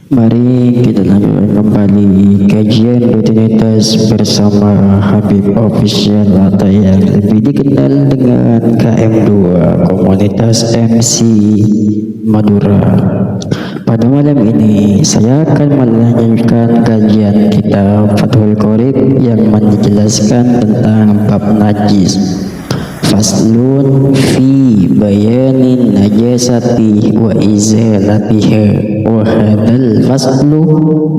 Mari kita lanjutkan kembali kajian rutinitas bersama Habib Official atau yang lebih dikenal dengan KM2 Komunitas MC Madura. Pada malam ini saya akan melanjutkan kajian kitab Fathul Qorib yang menjelaskan tentang bab najis. Faslun fi bayanin najasati wa izalatiha wa hadal faslu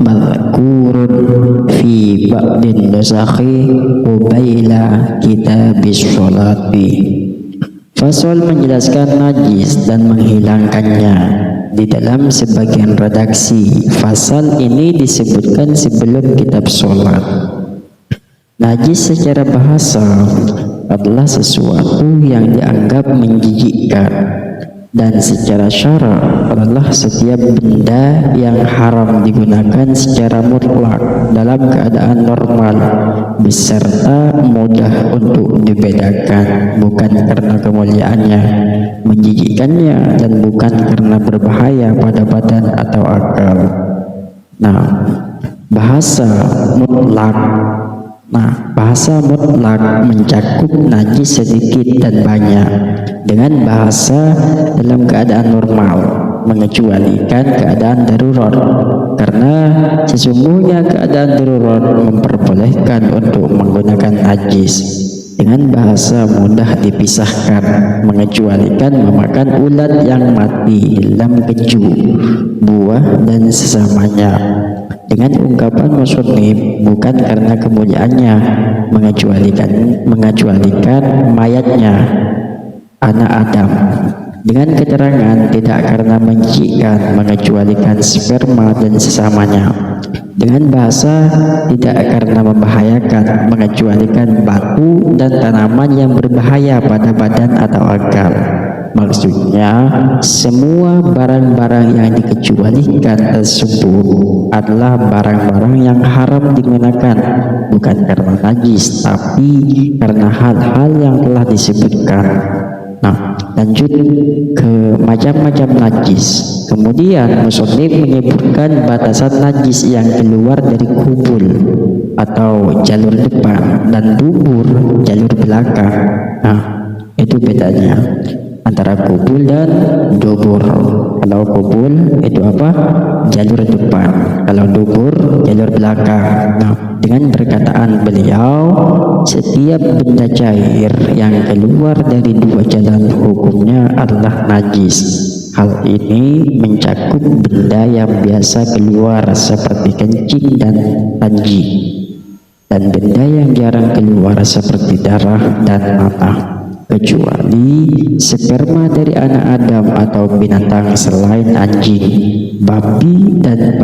madhkurun fi ba'din nusakhi ubaila kitabis sholati. Fasal menjelaskan najis dan menghilangkannya. Di dalam sebagian redaksi, fasal ini disebutkan sebelum kitab sholat. Najis secara bahasa adalah sesuatu yang dianggap menjijikkan, dan secara syara adalah setiap benda yang haram digunakan secara mutlak dalam keadaan normal beserta mudah untuk dibedakan, bukan karena kemuliaannya, menjijikkannya, dan bukan karena berbahaya pada badan atau akal. Bahasa mutlak mencakup najis sedikit dan banyak dengan bahasa dalam keadaan normal, mengecualikan keadaan darurat, karena sesungguhnya keadaan darurat memperbolehkan untuk menggunakan najis. Dengan bahasa mudah dipisahkan, mengecualikan memakan ulat yang mati dalam keju, buah, dan sesamanya. Dengan ungkapan musannif, bukan karena kemuliaannya, mengecualikan mayatnya anak Adam. Dengan keterangan tidak karena menjijikkan, mengecualikan sperma dan sesamanya. Dengan bahasa tidak karena membahayakan, mengecualikan batu dan tanaman yang berbahaya pada badan atau akal. Maksudnya, semua barang-barang yang dikecualikan tersebut adalah barang-barang yang haram digunakan, bukan karena najis, tapi karena hal-hal yang telah disebutkan. Lanjut ke macam-macam najis. Kemudian musannif menyebutkan batasan najis yang keluar dari kubul atau jalur depan dan dubur jalur belakang. Itu bedanya antara kubul dan dubur. Kalau kubul itu apa? Jalur depan. Kalau dubur jalur belakang. Dengan perkataan beliau, setiap benda cair yang keluar dari dua jalan hukumnya adalah najis. Hal ini mencakup benda yang biasa keluar seperti kencing dan tanji, dan benda yang jarang keluar seperti darah dan mata, kecuali sperma dari anak Adam atau binatang selain anjing, babi, dan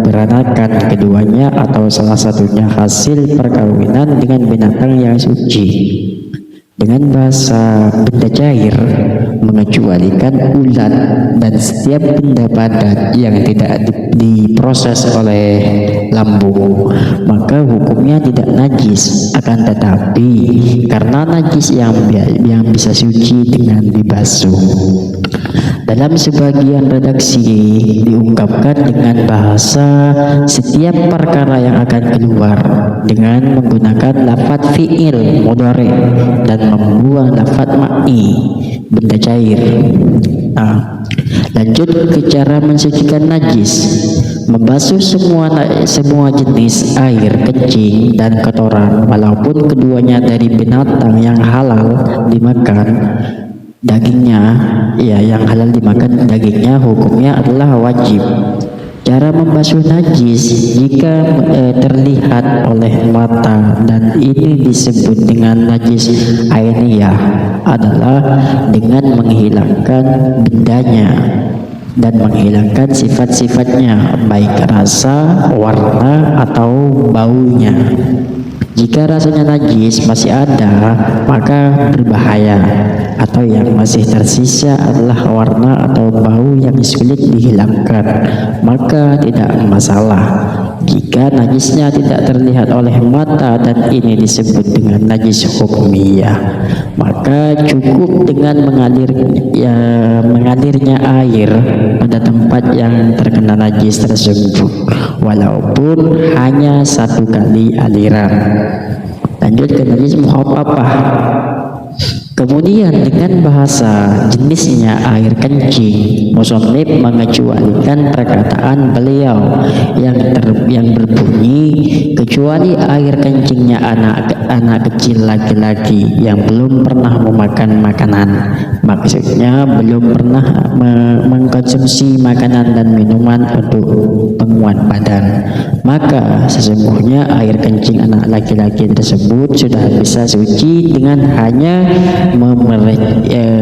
peranakan keduanya atau salah satunya hasil perkawinan dengan binatang yang suci. Dengan bahasa benda cair mengecualikan ulat dan setiap benda padat yang tidak diproses oleh lambung, maka hukumnya tidak najis. Akan tetapi karena najis yang bisa suci dengan dibasuh. Dalam sebagian redaksi diungkapkan dengan bahasa setiap perkara yang akan keluar dengan menggunakan lafaz fi'il mudhari dan membuang lafaz ma'i, benda cair. Lanjut ke cara mensucikan najis. Membasuh semua jenis air, kencing, dan kotoran, walaupun keduanya dari binatang yang halal dimakan dagingnya, hukumnya adalah wajib. Cara membasuh najis jika terlihat oleh mata, dan ini disebut dengan najis ainiyah, adalah dengan menghilangkan bendanya dan menghilangkan sifat-sifatnya, baik rasa, warna, atau baunya. Jika rasanya najis masih ada, maka berbahaya, atau yang masih tersisa adalah warna atau bau yang sulit dihilangkan, maka tidak masalah. jika najisnya tidak terlihat oleh mata dan ini disebut dengan najis hukmiyah, maka cukup dengan mengalirnya air pada tempat yang terkena najis tersebut walaupun hanya satu kali aliran. Lanjut ke najis mukhaffafah. Kemudian dengan bahasa jenisnya air kencing, musannif mengecualikan perkataan beliau yang berbunyi kecuali air kencingnya anak kecil laki-laki yang belum pernah memakan makanan. Maksudnya belum pernah mengkonsumsi makanan dan minuman untuk penguat badan. Maka sesungguhnya air kencing anak laki-laki tersebut sudah bisa suci dengan hanya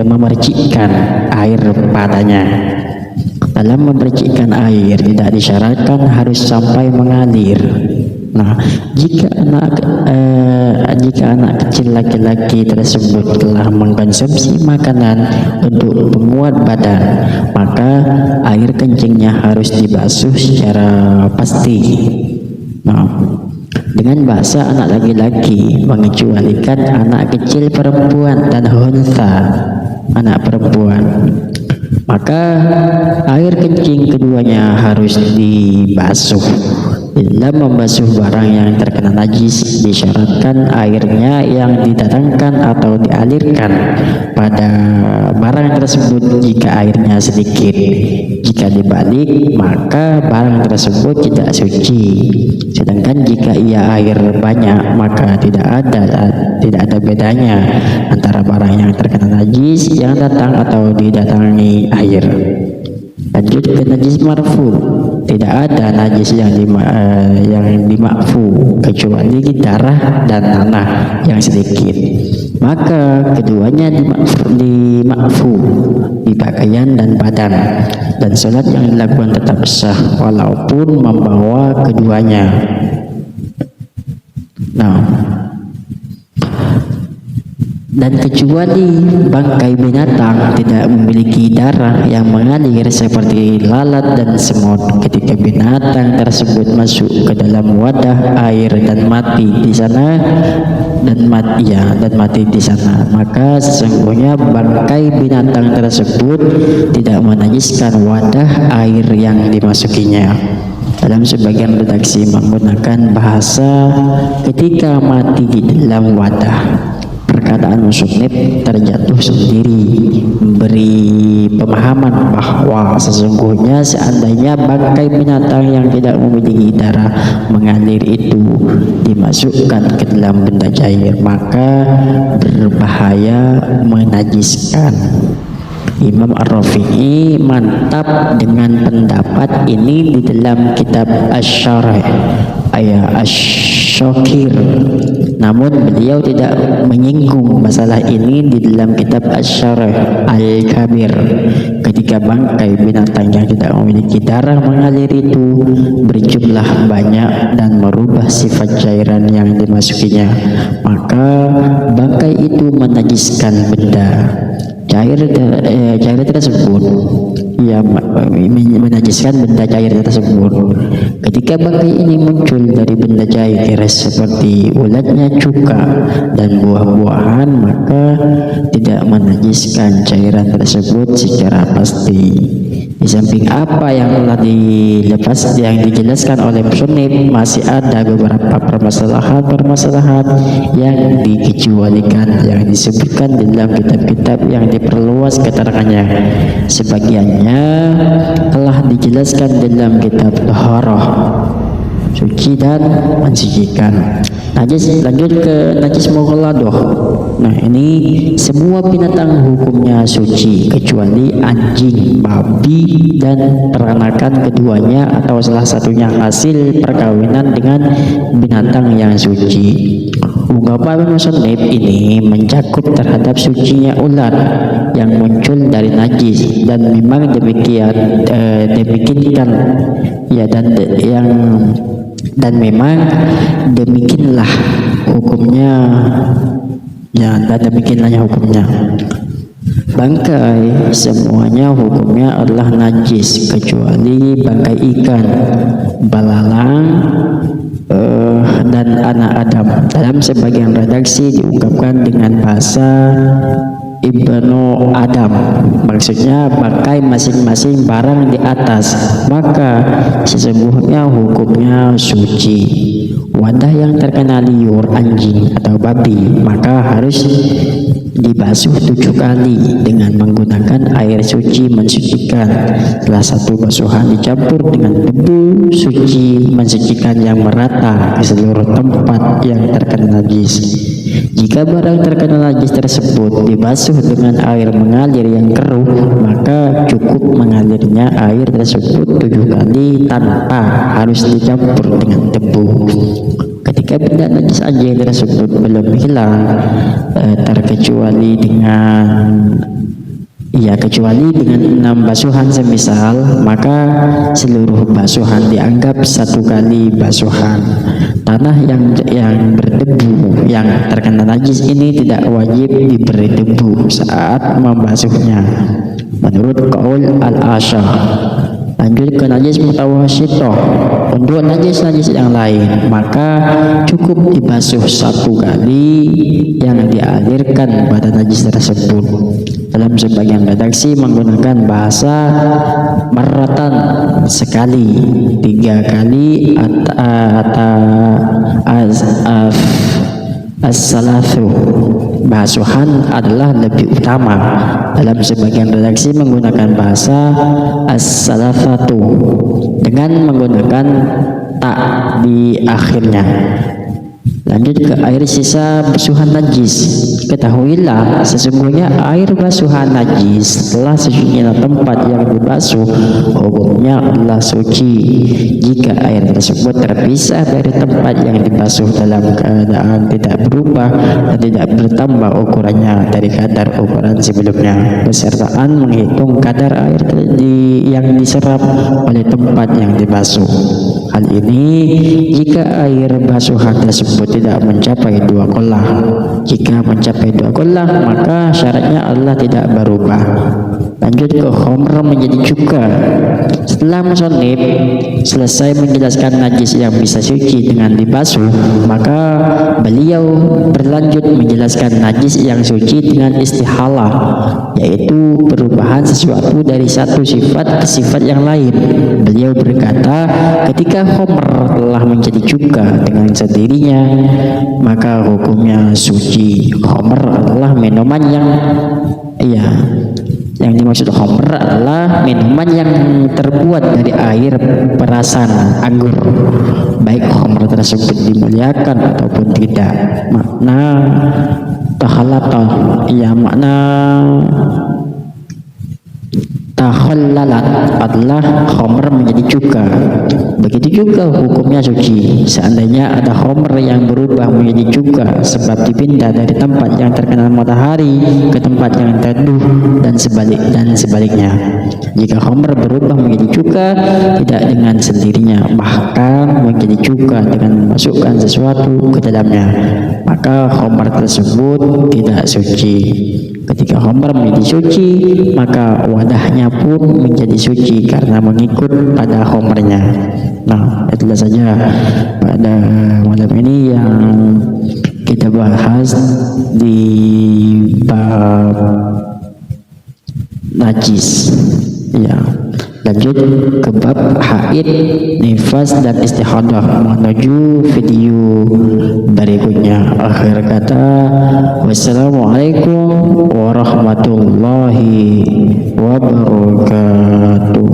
memercikkan air padanya. Dalam memercikkan air tidak disyaratkan harus sampai mengalir. Nah, jika anak kecil laki-laki tersebut telah mengkonsumsi makanan untuk penguat badan, maka air kencingnya harus dibasuh secara pasti. Nah, dengan bahasa anak laki-laki mengecualikan anak kecil perempuan dan unta, anak perempuan, maka air kencing keduanya harus dibasuh. Dalam membasuh barang yang terkena najis disyaratkan airnya yang didatangkan atau dialirkan pada barang tersebut jika airnya sedikit. Jika dibalik maka barang tersebut tidak suci. Sedangkan jika ia air banyak maka tidak ada bedanya antara barang yang terkena najis yang datang atau didatangi air. Lanjut ke najis marfu. Tidak ada najis yang dimakfu kecuali darah dan tanah yang sedikit. Maka keduanya dimakfu di pakaian dan badan, dan sholat yang dilakukan tetap sah walaupun membawa keduanya. Nah, dan kecuali bangkai binatang tidak memiliki darah yang mengalir seperti lalat dan semut, ketika binatang tersebut masuk ke dalam wadah air dan mati di sana maka sesungguhnya bangkai binatang tersebut tidak menajiskan wadah air yang dimasukinya. Dalam sebagian redaksi menggunakan bahasa ketika mati di dalam wadah. Perkataan musannif terjatuh sendiri memberi pemahaman bahwa sesungguhnya seandainya bangkai binatang yang tidak memiliki darah mengalir itu dimasukkan ke dalam benda cair maka berbahaya menajiskan. Imam Ar-Rafi'i mantap dengan pendapat ini di dalam kitab Asy-Syarih Asy-Syakir. Namun beliau tidak menyinggung masalah ini di dalam kitab Asy-Syarih Al-Kabir. Ketika bangkai binatang yang tidak memiliki darah mengalir itu berjumlah banyak dan merubah sifat cairan yang dimasukinya, maka bangkai itu menajiskan benda cair tersebut, ia menajiskan benda cair tersebut. Ketika bangkai ini muncul dari benda cair seperti ulatnya cuka dan buah-buahan, maka tidak menajiskan cairan tersebut secara pasti. Di samping apa yang telah yang dijelaskan oleh musannif, masih ada beberapa permasalahan yang dikecualikan yang disebutkan dalam kitab-kitab yang diperluas keterangannya. Sebagiannya telah dijelaskan dalam kitab Taharah, suci dan mensucikan. Lanjut ke najis mughalladah. Nah, ini semua binatang hukumnya suci kecuali anjing, babi, dan peranakan keduanya atau salah satunya hasil perkawinan dengan binatang yang suci. Ungkapan musannif ini mencakup terhadap sucinya ular yang muncul dari najis, dan memang memang demikianlah hukumnya. Bangkai semuanya hukumnya adalah najis kecuali bangkai ikan, belalang, dan anak Adam. Dalam sebagian redaksi diungkapkan dengan bahasa Ibnu Adam, maksudnya bangkai masing-masing barang di atas, maka sesungguhnya hukumnya suci. Wadah yang terkena liur anjing atau babi maka harus dibasuh 7 kali dengan menggunakan air suci mensucikan. Setelah satu basuhan dicampur dengan debu suci mensucikan yang merata di seluruh tempat yang terkena najis. Jika barang terkena najis tersebut dibasuh dengan air mengalir yang keruh, maka cukup mengalirnya air tersebut 7 kali tanpa harus dicampur dengan debu. Ketika benda najis anjing tersebut belum hilang, kecuali dengan 6 basuhan semisal, maka seluruh basuhan dianggap 1 kali basuhan. Tanah yang berdebu yang terkena najis ini tidak wajib diberi debu saat membasuhnya menurut qaul al-Asy'ah. Lanjut ke najis mutawassithah. Untuk najis-najis yang lain maka cukup dibasuh 1 kali yang dialirkan pada najis tersebut. Dalam sebagian redaksi menggunakan bahasa marratan sekali, 3 kali as-salatu. Basuhan adalah lebih utama. Dalam sebagian redaksi menggunakan bahasa as-salafatu dengan menggunakan tak di akhirnya. Lanjut ke air sisa basuhan najis. Ketahuilah sesungguhnya air basuhan najis setelah sucinya tempat yang dibasuh hukumnya adalah suci. Jika air tersebut terpisah dari tempat yang dibasuh dalam keadaan tidak berubah dan tidak bertambah ukurannya dari kadar ukuran sebelumnya, besertaan menghitung kadar air yang diserap oleh tempat yang dibasuh. Hal ini jika air basuhan tersebut tidak mencapai 2 qollah. Jika mencapai 2 qollah maka syaratnya adalah tidak berubah. Lanjut ke khamr menjadi cuka. Setelah musannif selesai menjelaskan najis yang bisa suci dengan dibasuh, maka beliau berlanjut menjelaskan najis yang suci dengan istihalah, yaitu perubahan sesuatu dari satu sifat ke sifat yang lain. Beliau berkata, ketika khamr telah menjadi cuka dengan sendirinya maka hukumnya suci. Khamr adalah minuman yang dimaksud khamr adalah minuman yang terbuat dari air perasan anggur, baik khamr tersebut dimuliakan ataupun tidak. Makna takhallalat takhallalat adalah khamr menjadi cuka. Begitu juga hukumnya suci. Seandainya ada khamr yang berubah menjadi cuka sebab dipindah dari tempat yang terkena matahari ke tempat yang teduh dan sebaliknya. Jika khamr berubah menjadi cuka tidak dengan sendirinya, bahkan menjadi cuka dengan memasukkan sesuatu ke dalamnya, maka khamr tersebut tidak suci. Ketika khamr menjadi suci, maka wadahnya pun menjadi suci karena mengikut pada khamrnya. Nah, itulah saja pada malam ini yang kita bahas di bab najis. Ya, lanjut ke bab haid, nifas dan istihadah menuju video berikutnya. Akhir kata, wassalamualaikum warahmatullahi wabarakatuh.